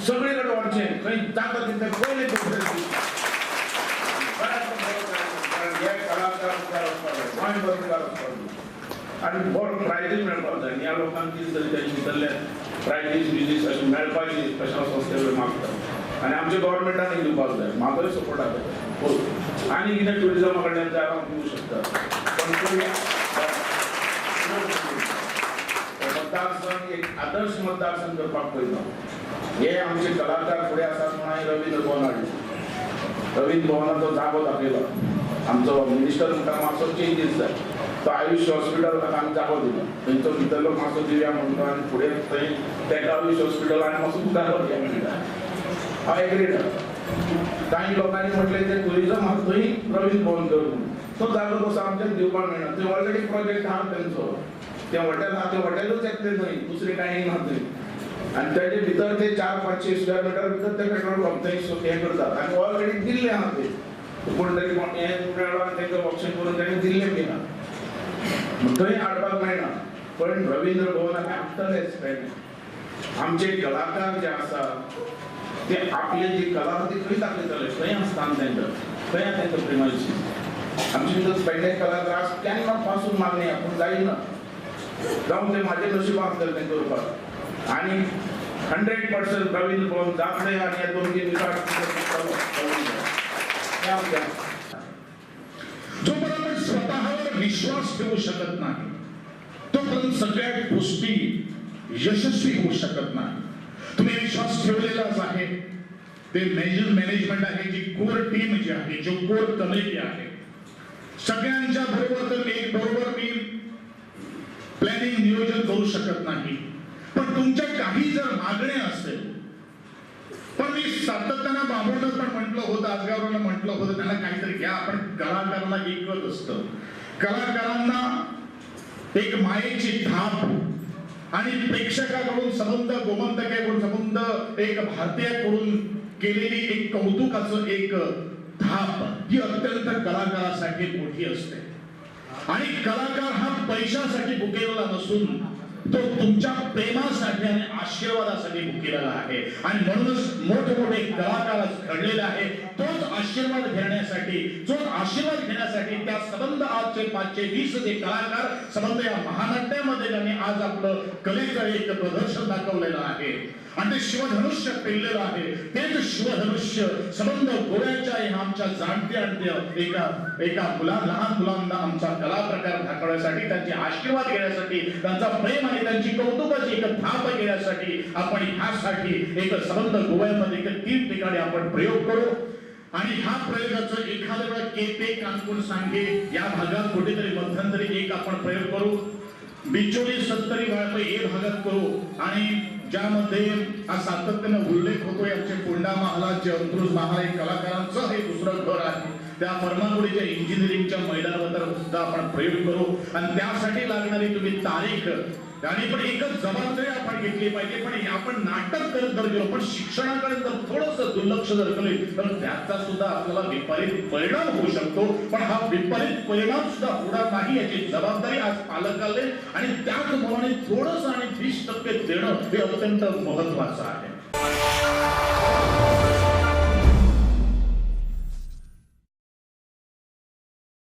सगळीकडे वाढचे काही जाता तिथे पहिले आणि बरो प्रायजीस मेळपाक जाय ह्या लोकांक कितें तरी तेंचे भितरले प्रायजीस बिजीस अशें मेळपाची कशा संस्थे मागतात आनी आमच्या गव्हर्मेंटान दिवपाक जाय म्हाकाय सपोर्ट आसा आनी कितें टुरिजमा कडल्यान जाय हांव दिवंक शकता पण मतदारसंघ एक आदर्श मतदारसंघ करपाक पळयता हे आमचे कलाकार फुडें आसात म्हूण हांवें रवींद्र भवन हाडलो रवींद्र भवनाचो जागो दाखयलो आमचो मिनिस्टर म्हणटा मातसो चेंजीस जाय तो आयुष हॉस्पिटल आमकां जागो दिलो थंयचो भितरलो मातसो दिवया म्हणटा आनी फुडें थंय तेका आयुष हॉस्पिटल आनी मातसो जागो दिया म्हणटा हांव एग्रीड कांय लोकांनी म्हटलें तें टुरिजम आसा थंय रवींद्र भवन कर म्हणून तो जागो तसो आमच्याक दिवपाक मेळना थंय ऑलरेडी प्रोजेक्ट आहा तेंचो ते हॉटेल आहा ते हॉटेलूच येतलें थंय दुसरें कांय ना थंय आनी तेजे भितर ते 400-500 स्क्वेअर मिटर भितर ते पेट्रोल पंप थंय हें करतात आनी ऑलरेडी दिल्लें आहा ते कोण तरी हें मेळोन तेंकां ऑप्शन करून तेणें दिल्लें बी आहा थंय हाडपाक मेळना पण रवींद्र भवनाक हाडटलेच आमचे कलाकार जे आसा ते आपली जी कला आसा ती खंय दाखयतले खंय आसता तेंकां खंय आसा तेंकां प्रेमाची आमचे भितर स्पेंडेड कलाकार केन्ना पासून मागणी पूण जायना जावं ते म्हाजे नशीब आसतलें तें करपाक आनी 100% रवींद्र भवन जातलें आनी हे 2-3 जोपर्यंत स्वतःवर विश्वास ठेवू शकत नाही तोपर्यंत सगळ्या गोष्टी यशस्वी होऊ शकत नाही तुम्ही विश्वास ठेवलेलाच आहे ते मॅनेजमेंट आहे जी कोर टीम जी आहे जो कोर कमिटी आहे सगळ्यांच्या बरोबर तर एक बरोबर मी प्लॅनिंग नियोजन करू शकत नाही पण तुमच्या काही जर मागण्या असेल पण मी सातत्याने बाबूला पण म्हटलं होतं आजगावला म्हटलं होतं त्यांना काहीतरी घ्या आपण कलाकारांना एकच असतं कलाकारांना एक मायेची थाप आणि प्रेक्षकाकडून संबंध गोमंतकाकडून संबंध एक भारतीयाकडून केलेली एक कौतुकाचं एक थाप ही अत्यंत कलाकारासाठी मोठी असते आणि कलाकार हा पैशासाठी बुकेलेला नसून तो तुमच्या प्रेमासाठी आणि आशीर्वादासाठी बुकेलेला आहे आणि म्हणूनच मोठमोठे कलाकार घडलेले आहे तोच आशीर्वाद घेण्यासाठी त्या संबंध आजचे 520 जे कलाकार संबंध या महानाट्यामध्ये त्यांनी आज आपलं कलेचं एक प्रदर्शन दाखवलेलं आहे आणि ते शिवधनुष्य पेललेलं आहे तेच शिवधनुष्य संबंध गोव्याच्या आमच्या जाणत्या एका लहान मुलांना आमचा कला प्रकार दाखवण्यासाठी त्यांचे आशीर्वाद घेण्यासाठी त्यांचा प्रेम आणि त्यांची कौतुकाची एक थाप घेण्यासाठी आपण ह्यासाठी एक संबंध गोव्यामध्ये 3 ठिकाणी आपण प्रयोग करू आणि ह्या प्रयोगाचं एखाद्या वेळा केपे कानपूर सांगे या भागात कुठेतरी मध्यंतरी एक आपण प्रयोग करू बिचोली 70 ए भागात करू आणि ज्यामध्ये हा सातत्याने उल्लेख होतोय आमचे कोंडा महालाचे अंतरुज महाल कलाकारांचं हे दुसरं घर आहे त्या फर्मागुडीच्या इंजिनिअरिंगच्या मैदानावर सुद्धा आपण प्रयोग करू आणि त्यासाठी लागणारी तुम्ही तारीख आणि पण एकच जबाबदारी आपण घेतली पाहिजे पण आपण नाटक करत जर गेलो पण शिक्षणाकडे जर थोडंसं दुर्लक्ष जर केलं तर त्याचा सुद्धा आपल्याला विपरीत परिणाम होऊ शकतो पण हा विपरीत परिणाम सुद्धा होणार नाही याची जबाबदारी आज पालकांना आणि त्याचप्रमाणे थोडंसं आणि 20% देणं हे अत्यंत महत्वाचं आहे.